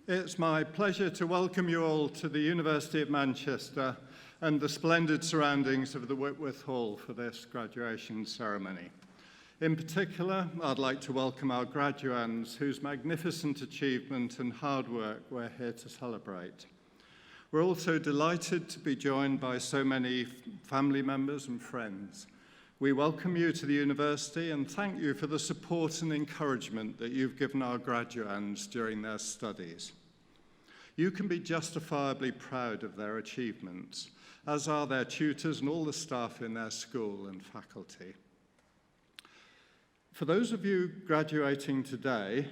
It's my pleasure to welcome you all to the University of Manchester and the splendid surroundings of the Whitworth Hall for this graduation ceremony. In particular, I'd like to welcome our graduands whose magnificent achievement and hard work we're here to celebrate. We're also delighted to be joined by so many family members and friends. We welcome you to the university and thank you for the support and encouragement that you've given our graduands during their studies. You can be justifiably proud of their achievements, as are their tutors and all the staff in their school and faculty. For those of you graduating today,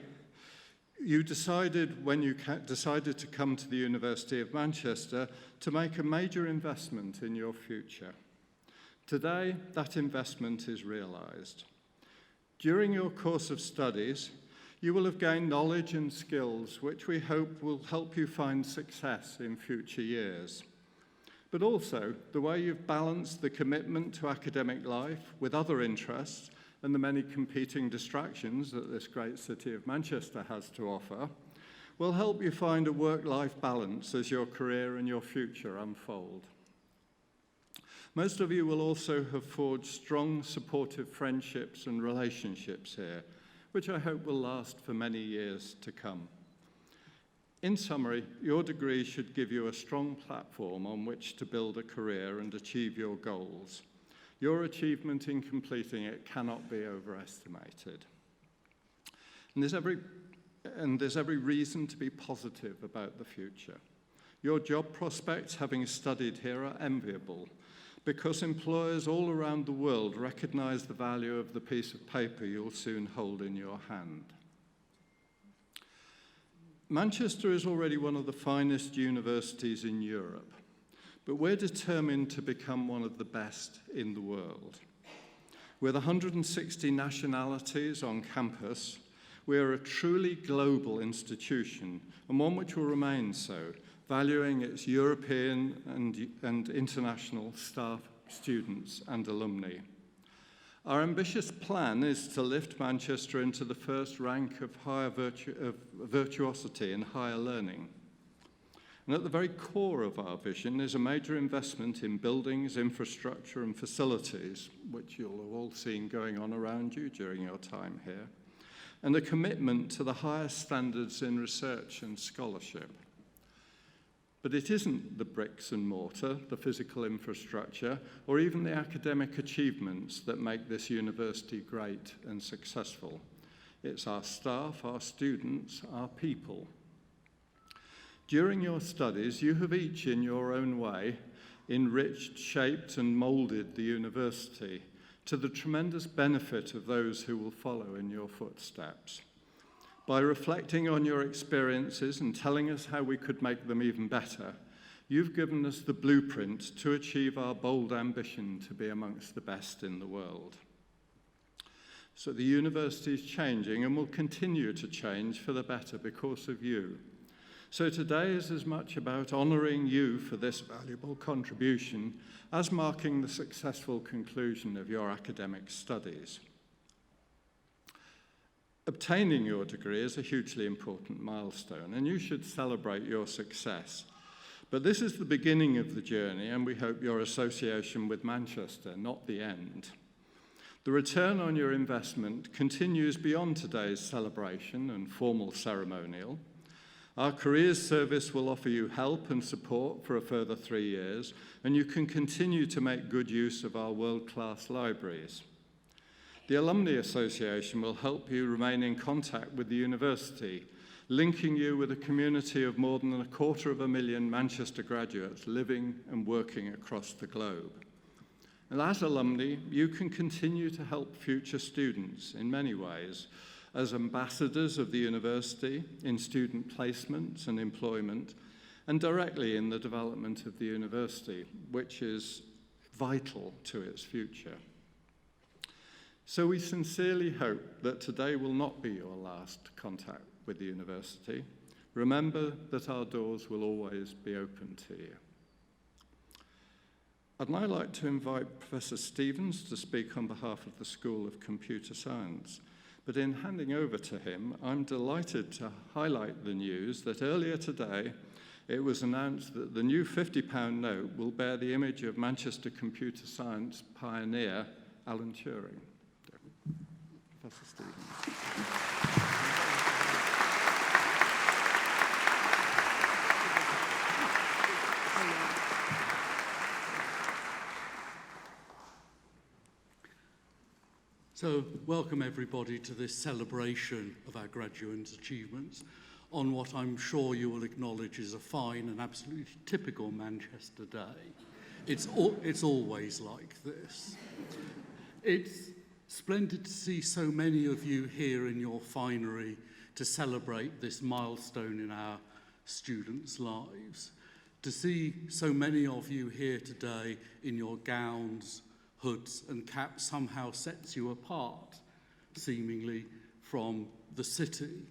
you decided when you decided to come to the University of Manchester to make a major investment in your future. Today, that investment is realized. During your course of studies, you will have gained knowledge and skills which we hope will help you find success in future years. But also, the way you've balanced the commitment to academic life with other interests and the many competing distractions that this great city of Manchester has to offer will help you find a work-life balance as your career and your future unfold. Most of you will also have forged strong, supportive friendships and relationships here, which I hope will last for many years to come. In summary, your degree should give you a strong platform on which to build a career and achieve your goals. Your achievement in completing it cannot be overestimated. And there's every reason to be positive about the future. Your job prospects, having studied here, are enviable, because employers all around the world recognize the value of the piece of paper you'll soon hold in your hand. Manchester is already one of the finest universities in Europe, but we're determined to become one of the best in the world. With 160 nationalities on campus, we are a truly global institution, and one which will remain so, valuing its European and international staff, students, and alumni. Our ambitious plan is to lift Manchester into the first rank of virtuosity in higher learning. And at the very core of our vision is a major investment in buildings, infrastructure, and facilities, which you'll have all seen going on around you during your time here, and a commitment to the highest standards in research and scholarship. But it isn't the bricks and mortar, the physical infrastructure, or even the academic achievements that make this university great and successful. It's our staff, our students, our people. During your studies, you have each, in your own way, enriched, shaped, and molded the university to the tremendous benefit of those who will follow in your footsteps. By reflecting on your experiences and telling us how we could make them even better, you've given us the blueprint to achieve our bold ambition to be amongst the best in the world. So the university is changing and will continue to change for the better because of you. So today is as much about honouring you for this valuable contribution as marking the successful conclusion of your academic studies. Obtaining your degree is a hugely important milestone, and you should celebrate your success. But this is the beginning of the journey, and we hope your association with Manchester, not the end. The return on your investment continues beyond today's celebration and formal ceremonial. Our careers service will offer you help and support for a further 3 years, and you can continue to make good use of our world-class libraries. The Alumni Association will help you remain in contact with the university, linking you with a community of more than 250,000 Manchester graduates living and working across the globe. And as alumni, you can continue to help future students in many ways, as ambassadors of the university, in student placements and employment, and directly in the development of the university, which is vital to its future. So we sincerely hope that today will not be your last contact with the university. Remember that our doors will always be open to you. I'd now like to invite Professor Stevens to speak on behalf of the School of Computer Science. But in handing over to him, I'm delighted to highlight the news that earlier today it was announced that the new £50 note will bear the image of Manchester computer science pioneer Alan Turing. Professor Stevens. So, welcome everybody to this celebration of our graduates' achievements on what I'm sure you will acknowledge is a fine and absolutely typical Manchester day. It's always like this. It's splendid to see so many of you here in your finery to celebrate this milestone in our students' lives. To see so many of you here today in your gowns, hoods and caps somehow sets you apart, seemingly, from the city.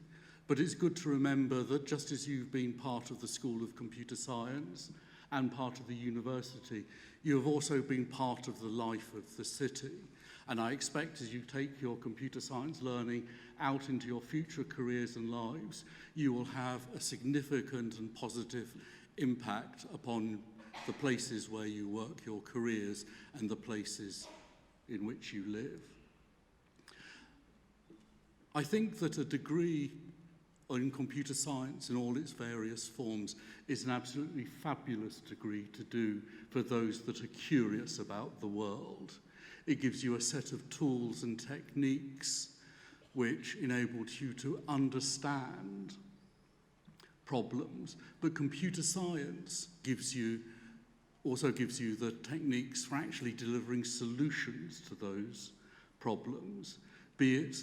But it's good to remember that just as you've been part of the School of Computer Science and part of the university, you have also been part of the life of the city. And I expect as you take your computer science learning out into your future careers and lives, you will have a significant and positive impact upon the places where you work your careers and the places in which you live. I think that a degree in computer science in all its various forms is an absolutely fabulous degree to do for those that are curious about the world. It gives you a set of tools and techniques which enables you to understand problems, but computer science also gives you the techniques for actually delivering solutions to those problems, be it,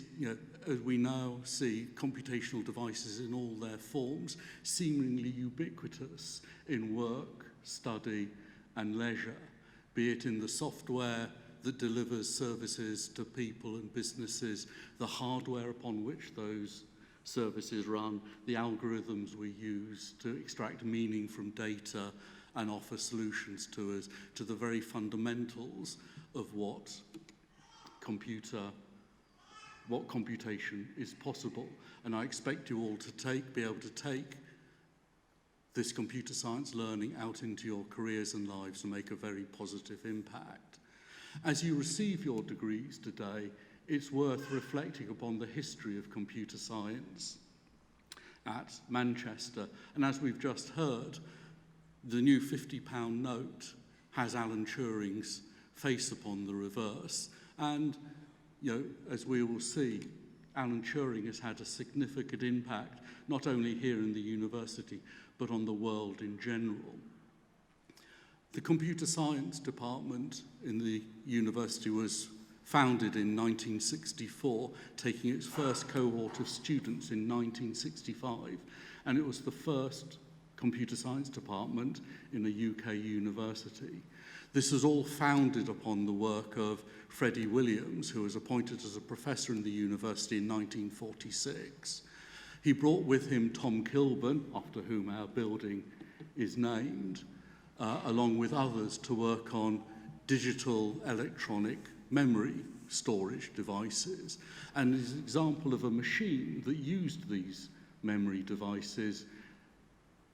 as we now see, computational devices in all their forms, seemingly ubiquitous in work, study, and leisure, be it in the software that delivers services to people and businesses, the hardware upon which those services run, the algorithms we use to extract meaning from data and offer solutions to us, to the very fundamentals of what computation is possible. And I expect you all to be able to take this computer science learning out into your careers and lives and make a very positive impact. As you receive your degrees today, it's worth reflecting upon the history of computer science at Manchester. And as we've just heard, the new £50 note has Alan Turing's face upon the reverse. And, as we will see, Alan Turing has had a significant impact, not only here in the university, but on the world in general. The computer science department in the university was founded in 1964, taking its first cohort of students in 1965, and it was the first computer science department in a UK university. This was all founded upon the work of Freddie Williams, who was appointed as a professor in the university in 1946. He brought with him Tom Kilburn, after whom our building is named, along with others, to work on digital electronic memory storage devices. And as an example of a machine that used these memory devices,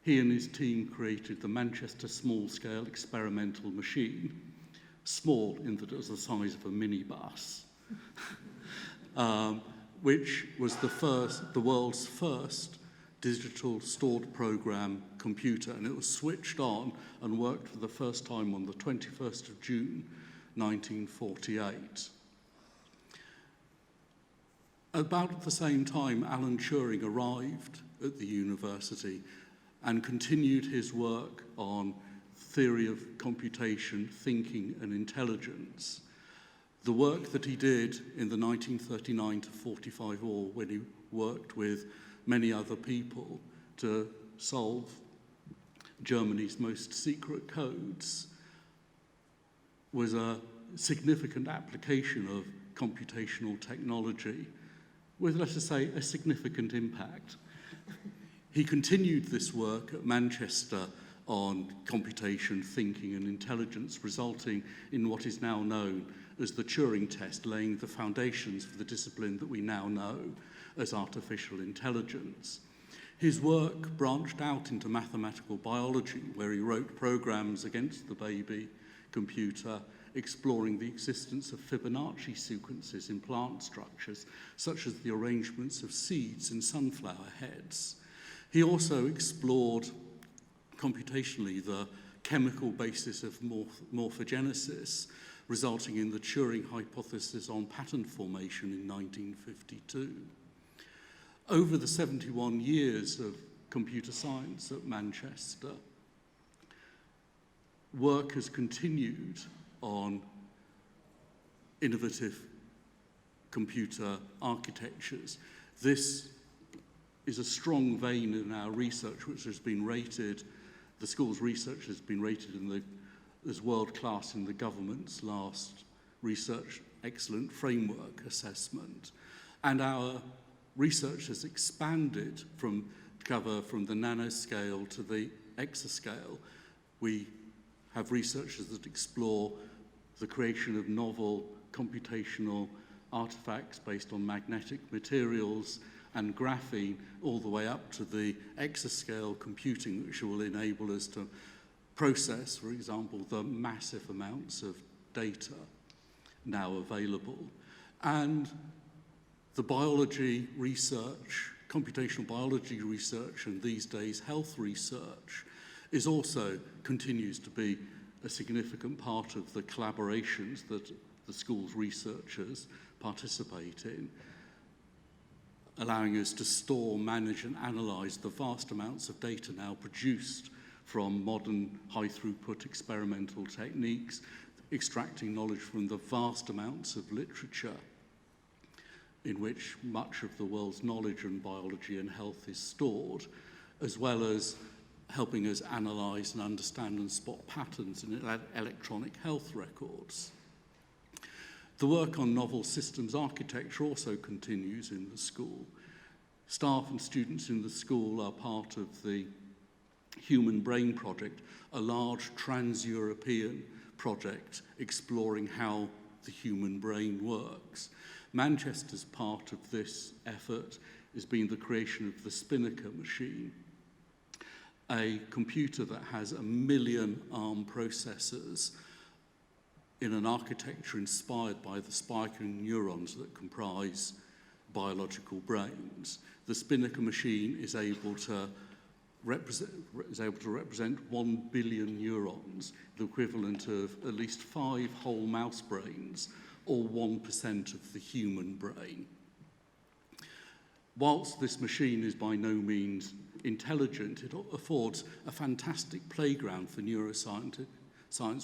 he and his team created the Manchester Small-Scale Experimental Machine, small in that it was the size of a minibus, which was the world's first digital stored program computer, and it was switched on and worked for the first time on the 21st of June, 1948. About the same time, Alan Turing arrived at the university and continued his work on theory of computation, thinking, and intelligence. The work that he did in the 1939 to 45 war, when he worked with many other people to solve Germany's most secret codes, was a significant application of computational technology with, let us say, a significant impact. He continued this work at Manchester on computation, thinking, and intelligence, resulting in what is now known as the Turing test, laying the foundations for the discipline that we now know as artificial intelligence. His work branched out into mathematical biology, where he wrote programs against the baby computer, exploring the existence of Fibonacci sequences in plant structures, such as the arrangements of seeds in sunflower heads. He also explored computationally the chemical basis of morphogenesis, resulting in the Turing hypothesis on pattern formation in 1952. Over the 71 years of computer science at Manchester, work has continued on innovative computer architectures. This is a strong vein in our research, which has been rated, the school's research has been rated as world-class in the government's last Research Excellent Framework assessment. And our research has expanded from the nanoscale to the exascale. We have researchers that explore the creation of novel computational artifacts based on magnetic materials and graphene, all the way up to the exascale computing, which will enable us to process, for example, the massive amounts of data now available. And the biology research, computational biology research, and these days health research, is also continues to be a significant part of the collaborations that the school's researchers participate in, allowing us to store, manage, and analyse the vast amounts of data now produced from modern high-throughput experimental techniques, extracting knowledge from the vast amounts of literature in which much of the world's knowledge in biology and health is stored, as well as helping us analyse and understand and spot patterns in electronic health records. The work on novel systems architecture also continues in the school. Staff and students in the school are part of the Human Brain Project, a large trans-European project exploring how the human brain works. Manchester's part of this effort has been the creation of the Spinnaker machine, a computer that has 1 million ARM processors in an architecture inspired by the spiking neurons that comprise biological brains. The Spinnaker machine is able to represent 1 billion neurons, the equivalent of at least 5 whole mouse brains, or 1% of the human brain. Whilst this machine is by no means intelligent, it affords a fantastic playground for neuroscience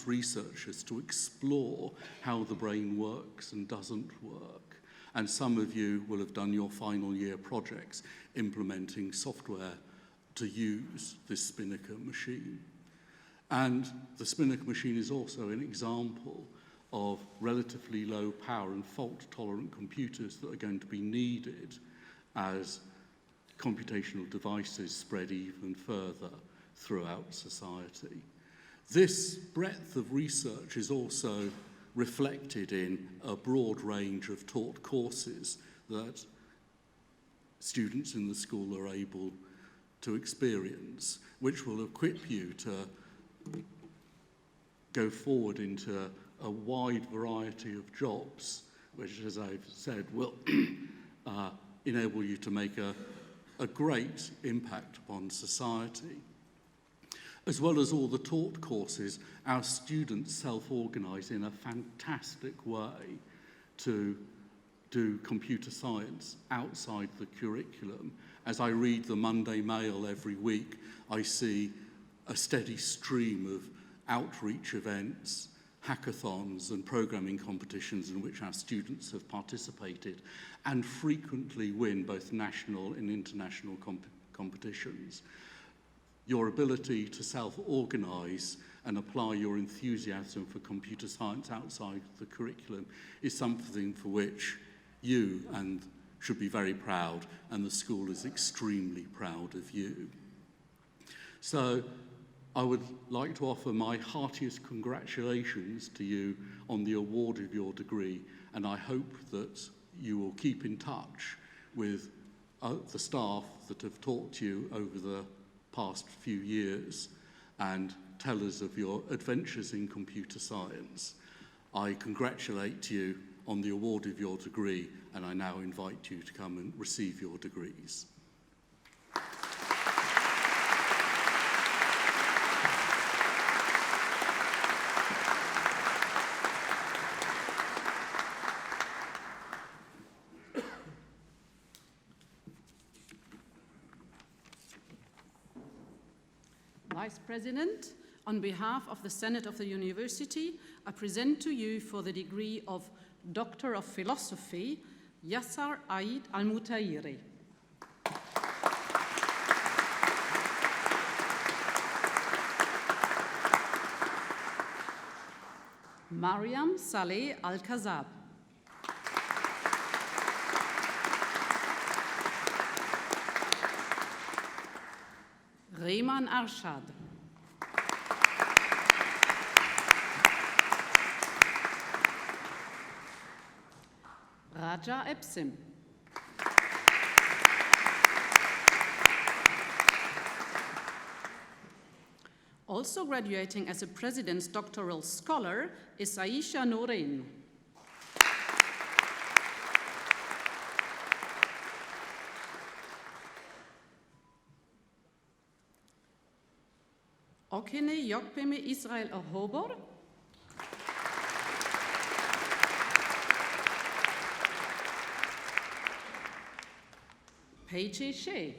researchers to explore how the brain works and doesn't work. And some of you will have done your final year projects implementing software to use this Spinnaker machine. And the Spinnaker machine is also an example of relatively low power and fault-tolerant computers that are going to be needed as computational devices spread even further throughout society. This breadth of research is also reflected in a broad range of taught courses that students in the school are able to experience, which will equip you to go forward into a wide variety of jobs, which, as I've said, will enable you to make a great impact upon society. As well as all the taught courses, our students self-organise in a fantastic way to do computer science outside the curriculum. As I read the Monday Mail every week, I see a steady stream of outreach events, hackathons and programming competitions in which our students have participated and frequently win both national and international competitions. Your ability to self-organise and apply your enthusiasm for computer science outside the curriculum is something for which you should be very proud, and the school is extremely proud of you. So I would like to offer my heartiest congratulations to you on the award of your degree, and I hope that you will keep in touch with the staff that have taught to you over the past few years and tell us of your adventures in computer science. I congratulate you on the award of your degree, and I now invite you to come and receive your degrees. Vice President, on behalf of the Senate of the University, I present to you for the degree of Doctor of Philosophy, Yasser Aid Al-Mutairi. Mariam Saleh Al-Kazab. Rehman Arshad. Raja Epsim. Also graduating as a President's Doctoral Scholar is Aisha Nourein. Okene Yokpeme Israel Ahobor. Peche Shea.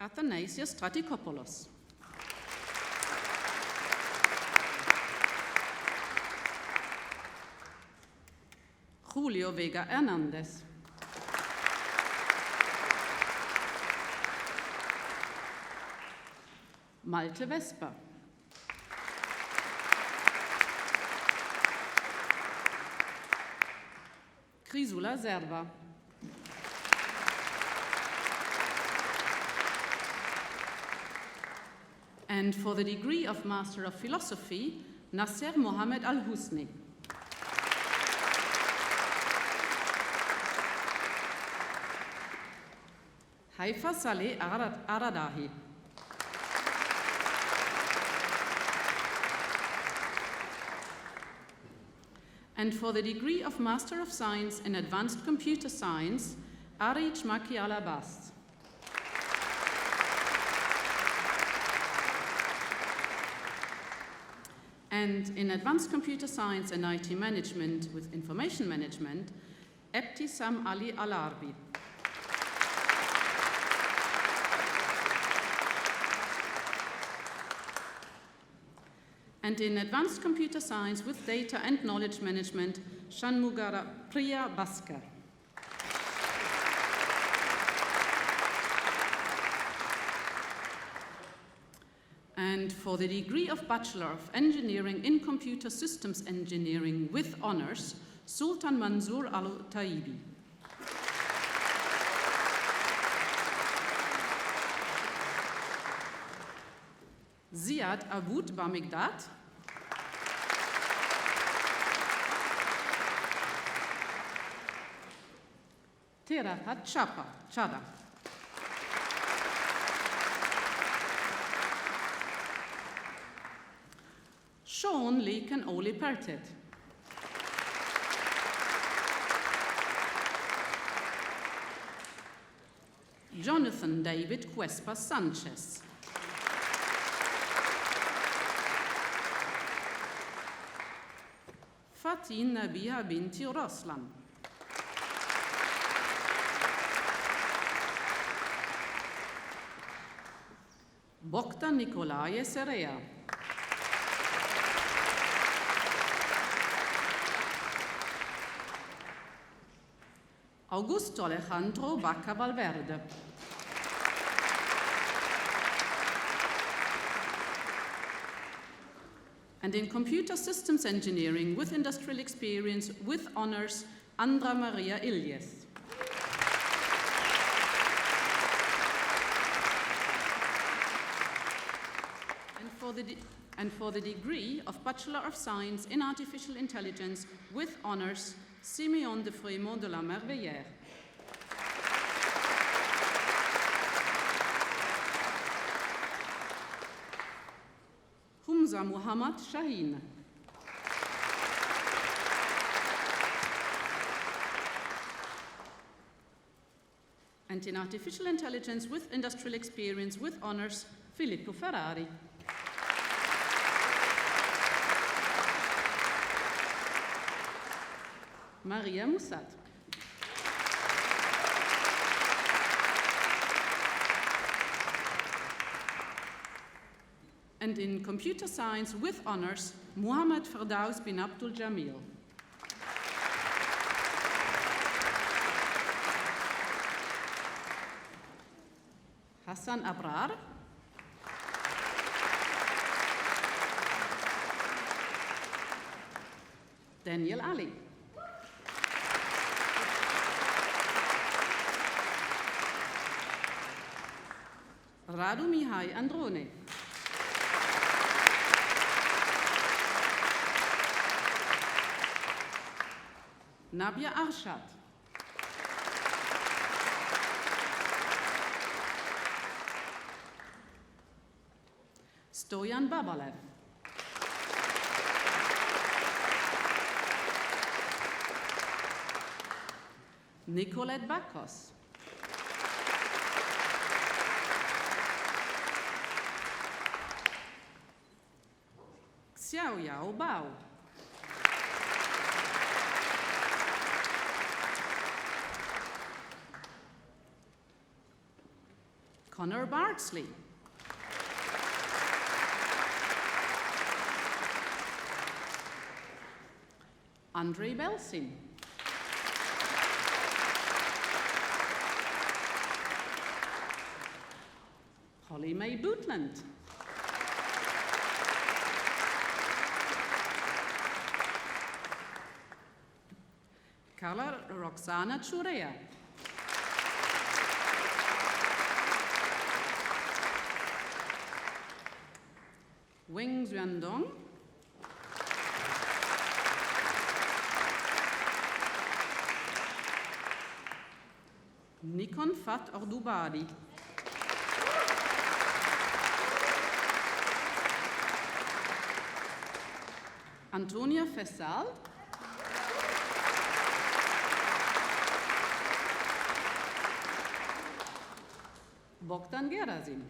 Athanasius Stratikopoulos. Julio Vega Hernandez. Malte Vesper. Crisula Zerva. And for the degree of Master of Philosophy, Nasser Mohammed Al-Husni. Haifa Saleh Aradahi. And for the degree of Master of Science in Advanced Computer Science, Arij Maki Alabast. And in Advanced Computer Science and IT Management with Information Management, Ebtisam Ali Al-Arbi. And in Advanced Computer Science with Data and Knowledge Management, Shanmugara Priya Bhaskar. And for the degree of Bachelor of Engineering in Computer Systems Engineering with honors, Sultan Mansour Al-Taibi. Ziad Aboud Bamigdat. Terahat Chada. Sean Leken Oli Pertet. Jonathan David Cuespa Sanchez. Fatin Nabiha Binti Raslan. Bogdan Nicolae Serea. Augusto Alejandro Bacca Valverde. And in Computer Systems Engineering with Industrial Experience with honors, Andra Maria Ilyes. for the degree of Bachelor of Science in Artificial Intelligence with honors, Siméon de Frémont de la Merveillère. Humza Muhammad Shaheen. And in Artificial Intelligence with Industrial Experience with honors, Filippo Ferrari. Maria Moussad. And in Computer Science with honors, Muhammad Firdaus bin Abdul Jamil. Hassan Abrar. Daniel Ali. Radu Mihai Androne. Nabia Arshad. Stoyan Babalev. Nicolette Bakos. Xiao Yao Bao. Connor Bardsley. Andre Belsin. Holly Mae Bootland. Carla Roxana Churea. Wing Xuandong. Nikon Fat Ordubadi. Antonia Fessal. Bogdan Gerasim.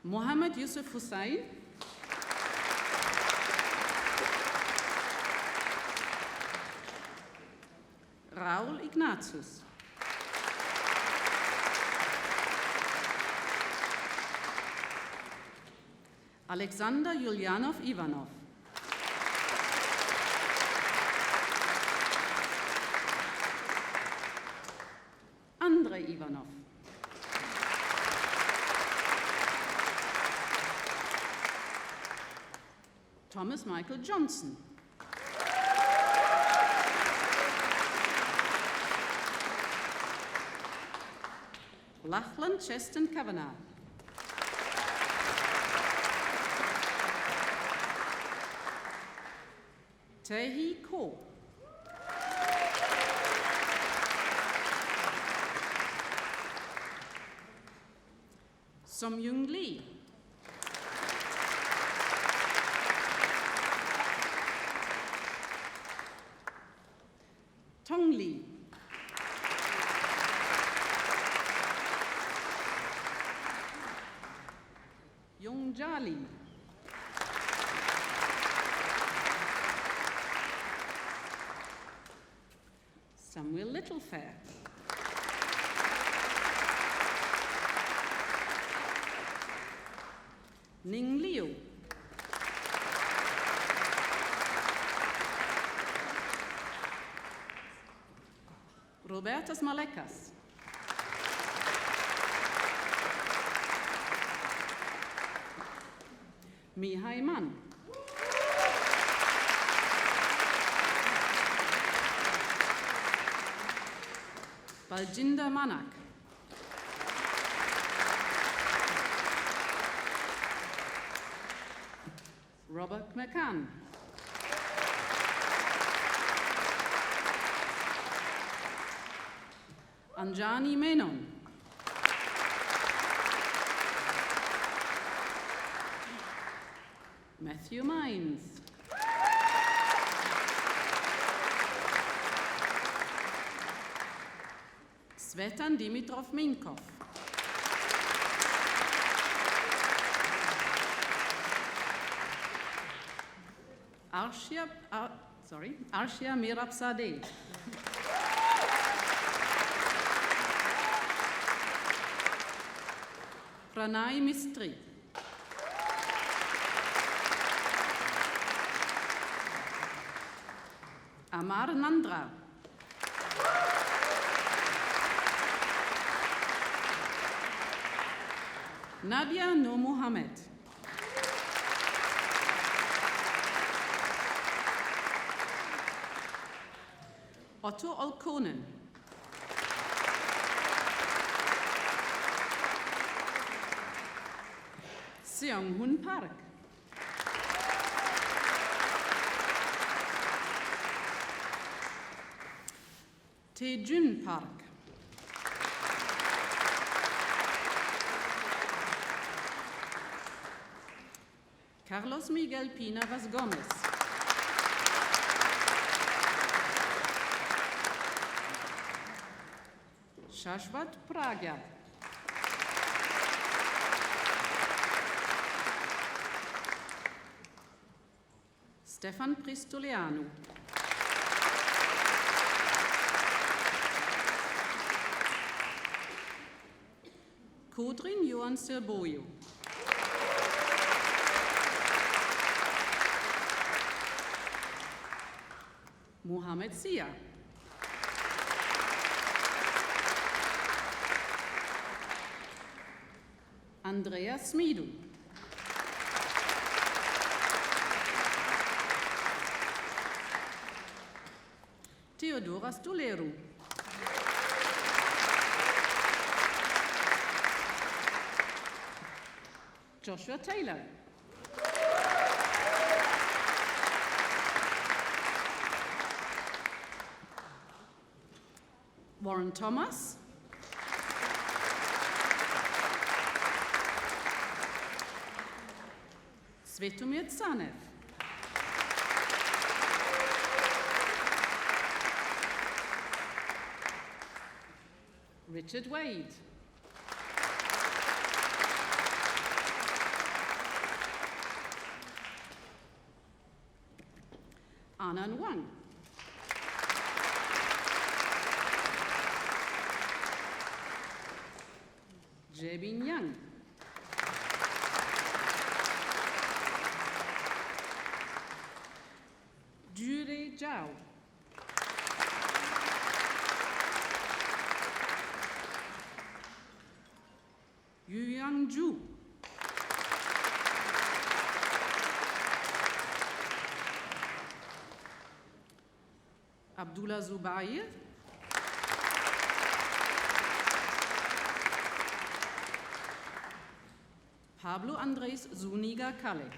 Mohammed Yusuf Hussain. Raul Ignatius. Alexander Yulianov Ivanov. Andrei Ivanov. Thomas Michael Johnson. Lachlan Cheston Kavanagh. Tae-hee Ko. Som-Young Lee. Tong Lee. Yong Jali. Samuel Littlefair. Ning Liu. Robertas Malekas. Mihai Man. Baljinder Manak. Robert McCann. Anjani Menon. Matthew Mines. Svetan Dimitrov Minkov. Arshia Mirabzadeh. Pranay Mistry. Amar Nandra. Nadia Noor Mohammed. Otto Olkonen. Seong Hoon Park. Taejun Park. Carlos Miguel Pina Vaz Gomez. Shashvat Pragya. Stefan Pristoleanu. Kodrin Johan Serboyo. Mohamed Sia. Andrea Smidu. Theodora Stoleru. Joshua Taylor. Warren Thomas. Svetomir Tsanev. Richard Wade. Anand Wang. Jebin Yang. Jure Zhao. Yuyang Zhu. Abdullah Zubair. Pablo Andres Zuniga Kalle.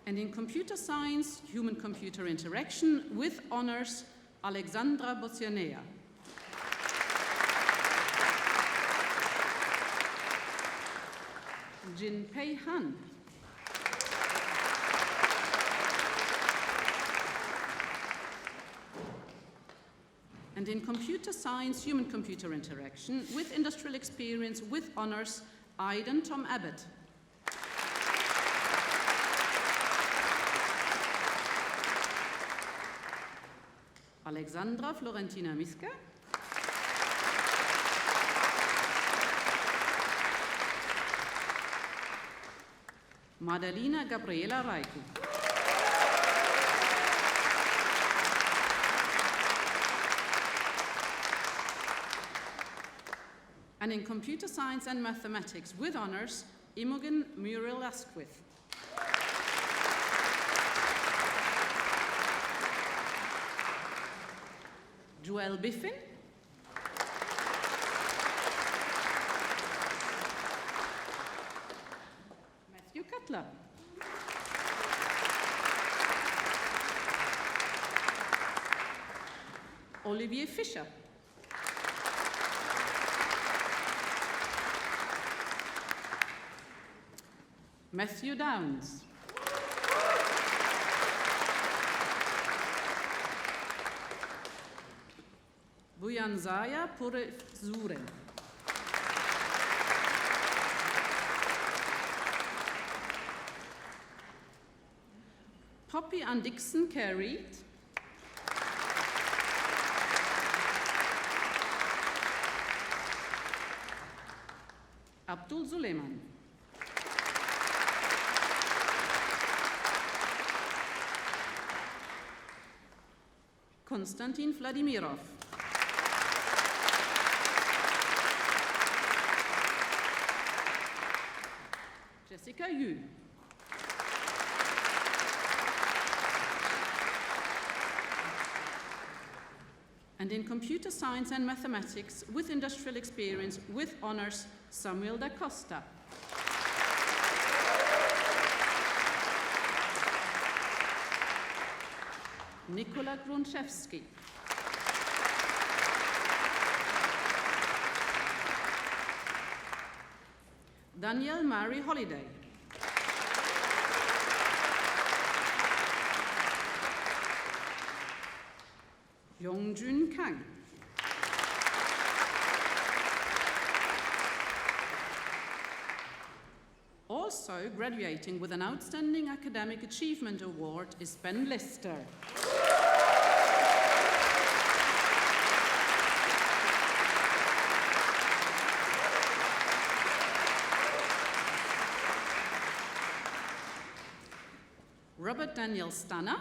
And in computer science, human-computer interaction with honors, Alexandra Bocianea. Jinpei Han. And in computer science, human-computer interaction with industrial experience with honors, Aiden Tom Abbott. Alexandra Florentina Miska. Madalina Gabriela Raiku. And in computer science and mathematics with honors, Imogen Muriel Asquith. Joel Biffin, Matthew Cutler, Olivier Fischer, Matthew Downs, Buyanzaya Purezuren, Poppy Ann Dixon Carey, Abdul Suleiman, Konstantin Vladimirov, Jessica Yu, and in computer science and mathematics with industrial experience with honors, Samuel da Costa. Nikola Grunchevsky. Danielle Mary Holiday. Yongjun Kang. Also graduating with an Outstanding Academic Achievement Award is Ben Lister. Robert Daniel Stanner.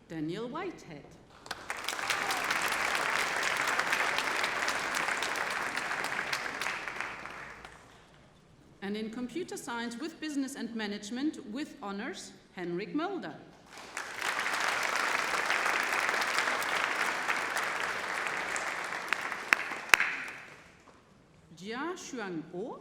Daniel Whitehead. And in computer science with business and management with honors, Henrik Mulder. Jia Xuang O.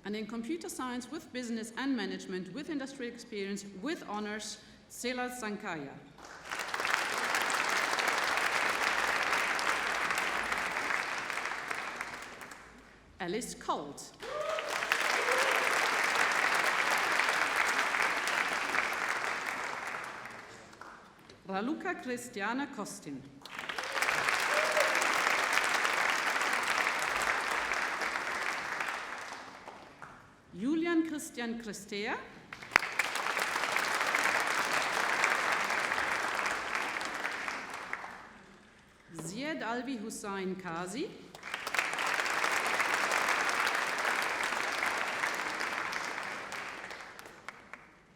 And in computer science with business and management with industrial experience with honors, Sela Sankaya. Alice Colt. Raluca Christiana Kostin. Julian Christian Christea. Ziad Alvi Hussain Kazi.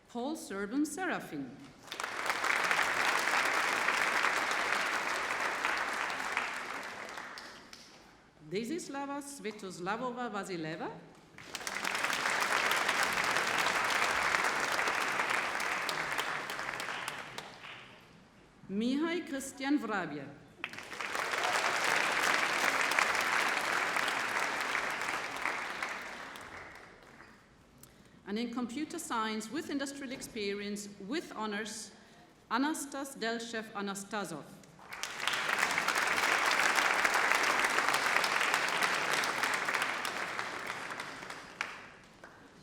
Paul Serban Serafin. Desislava Svetoslavova Vasileva. Mihai Christian Vrabia. And in computer science with industrial experience with honors, Anastas Delchev Anastasov.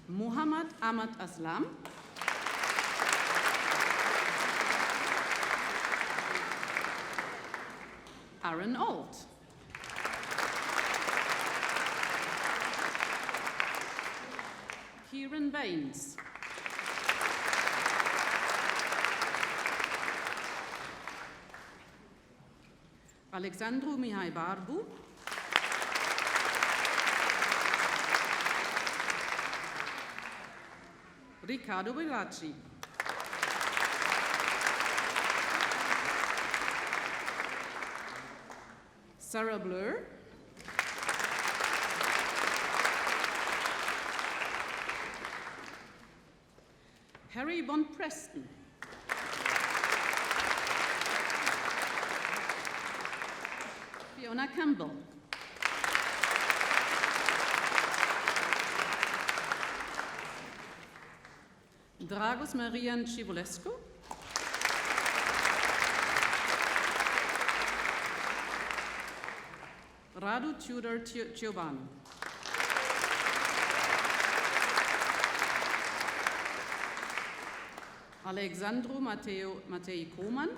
Muhammad Ahmad Aslam. Aaron Alt. Kieran Baines. Alexandru Mihai Barbu. Ricardo Veracci. Sarah Blur. Harry Bond Preston. Fiona Campbell. Dragos Marian Civulescu. Radu Tudor Giovanni. Alexandru Matei Koman.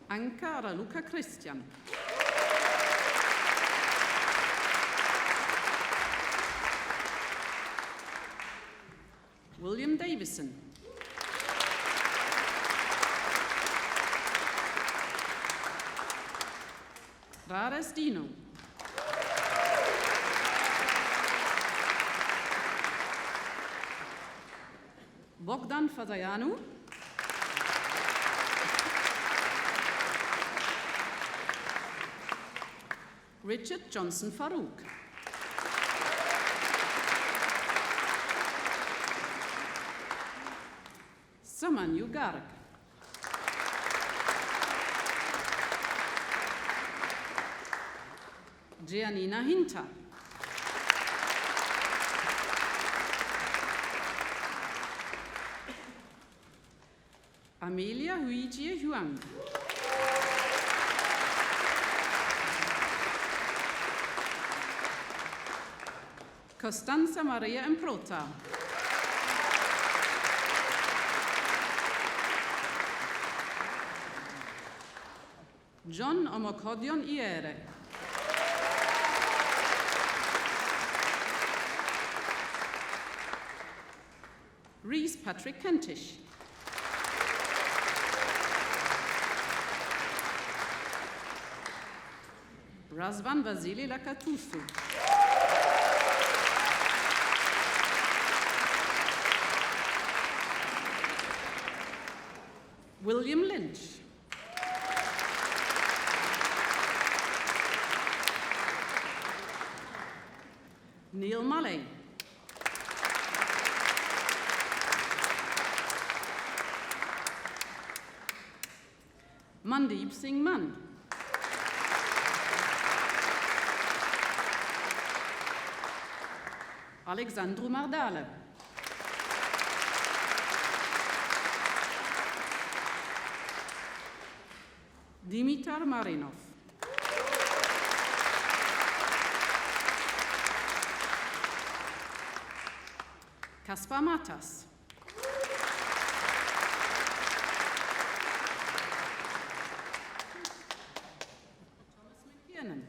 Anka Raluca Christian. William Davison. Rares Dino. Bogdan Fazayanu. Richard Johnson Farouk. Samanyu Garg. Giannina Hinta. Amelia Huijie Huang. Costanza Maria Improta. John Omokodion Iere. Reese Patrick Kentish. Razvan Vasily Lakatusu. William Lynch. Neil Malley. Mandeep Singh Mann. Alexandru Mardale. Dimitar Marinov. Kaspar Matas. Thomas McKiernan.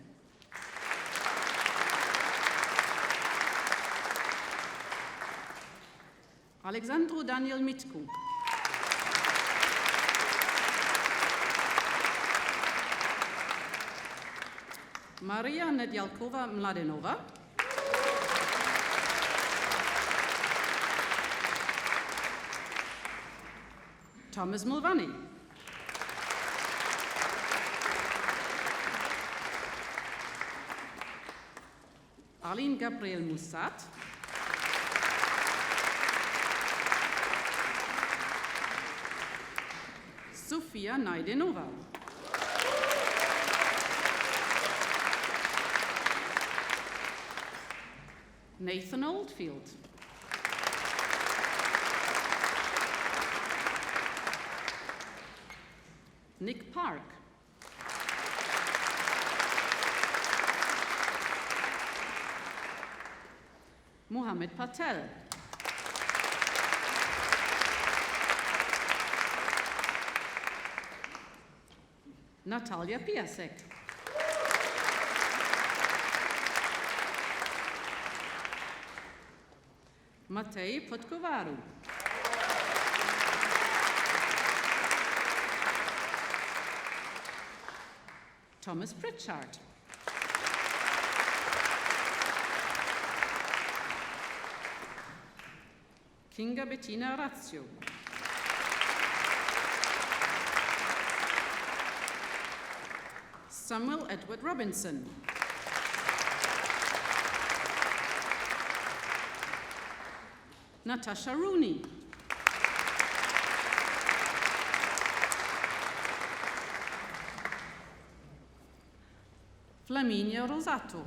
Alexandru Daniel Mitku. Maria Nedjalkova Mladenova. Thomas Mulvaney. Aline Gabriel Moussat. Sofia Najdenova. Nathan Oldfield. Nick Park. Mohammed Patel. Natalia Piasek. Matej Podkovaru. Thomas Pritchard. Kinga Bettina Razio. Samuel Edward Robinson. Natasha Rooney. Flaminia Rosato.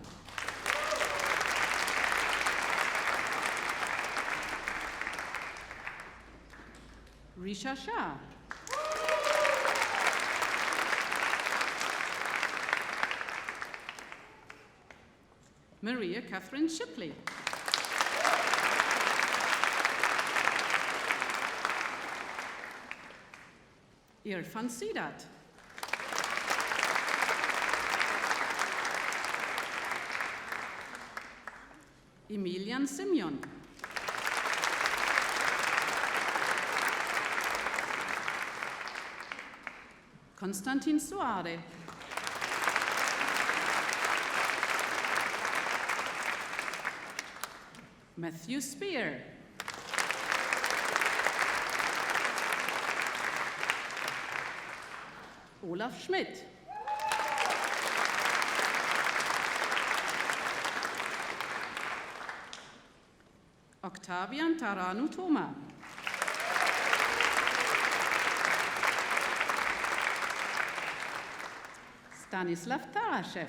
Risha Shah. Maria Catherine Shipley. Irfan Sidat. Emilian Simeon. Konstantin Suare. Matthew Spear. Olaf Schmidt. Octavian Taranu Thoma. Stanislav Tarashev.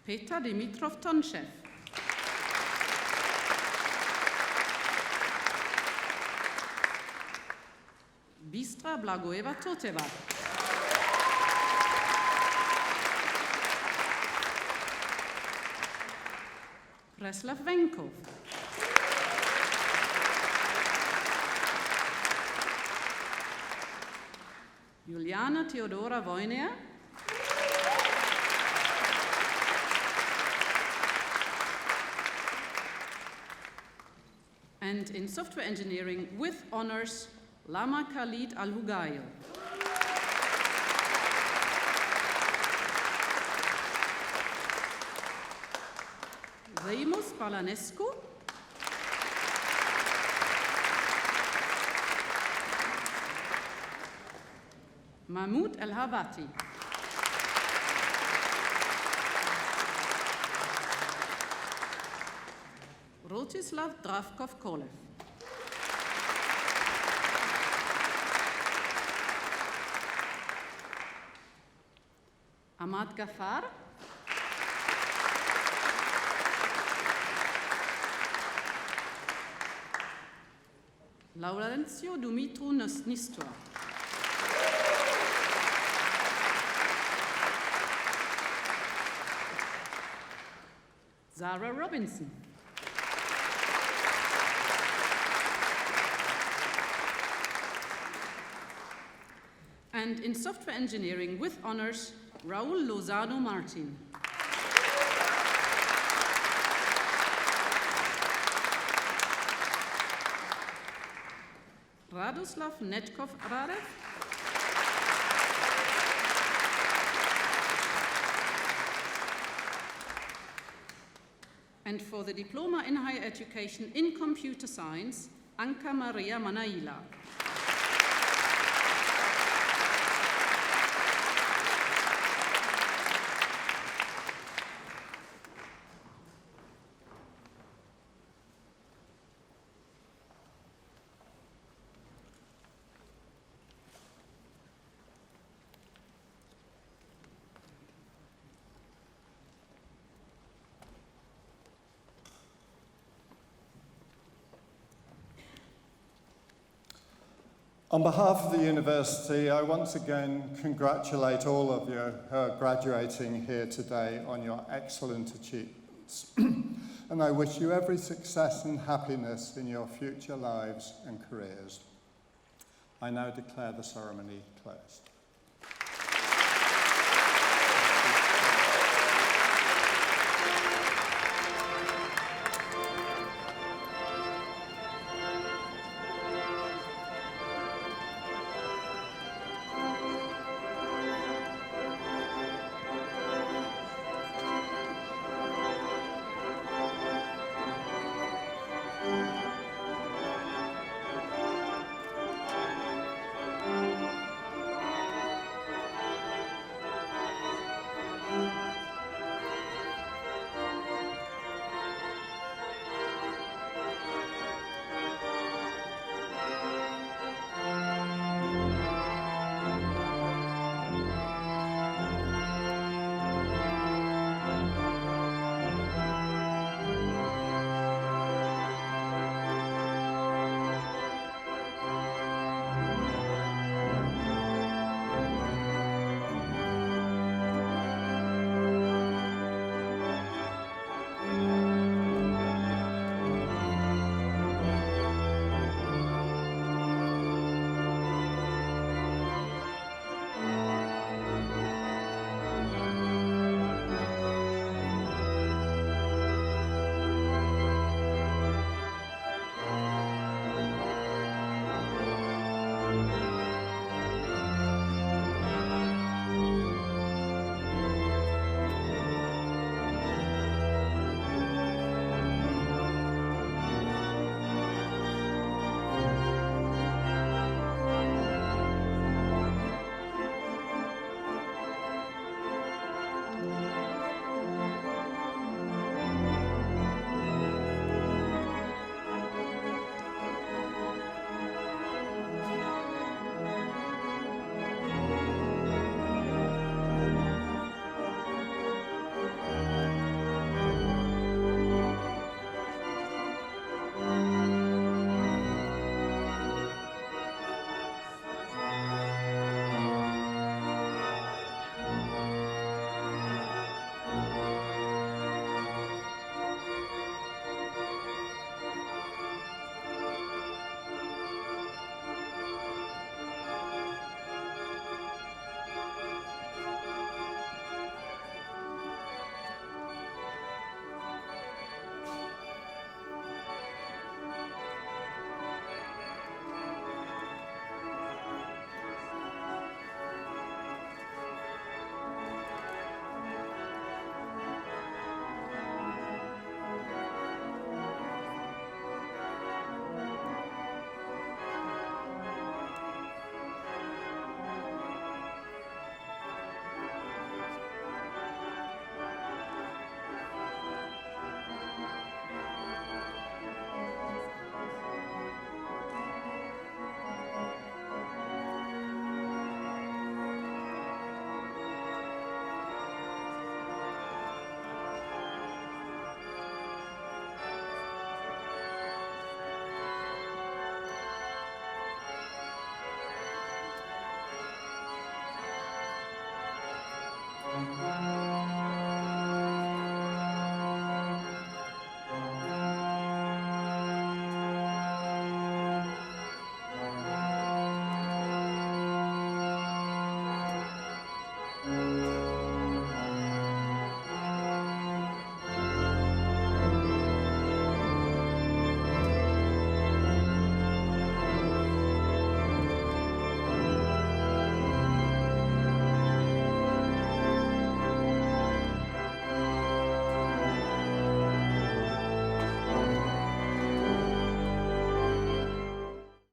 Peter Dimitrov Tonshev. Bistra Blagoeva Toteva. Preslav Venkov. Juliana Theodora Wojner. And in software engineering with honors, Lama Khalid Al-Hugail. Remus Balanescu. Mahmoud El-Havati. Rotislav Dravkov-Kolev. Ahmad Ghaffar. Laurencio Dumitru Nistor. Zara Robinson. And in software engineering with honors, Raul Lozano Martin. Radoslav Netkov Radev. And for the Diploma in Higher Education in Computer Science, Anka Maria Manaila. On behalf of the university, I once again congratulate all of you who are graduating here today on your excellent achievements. And I wish you every success and happiness in your future lives and careers. I now declare the ceremony closed.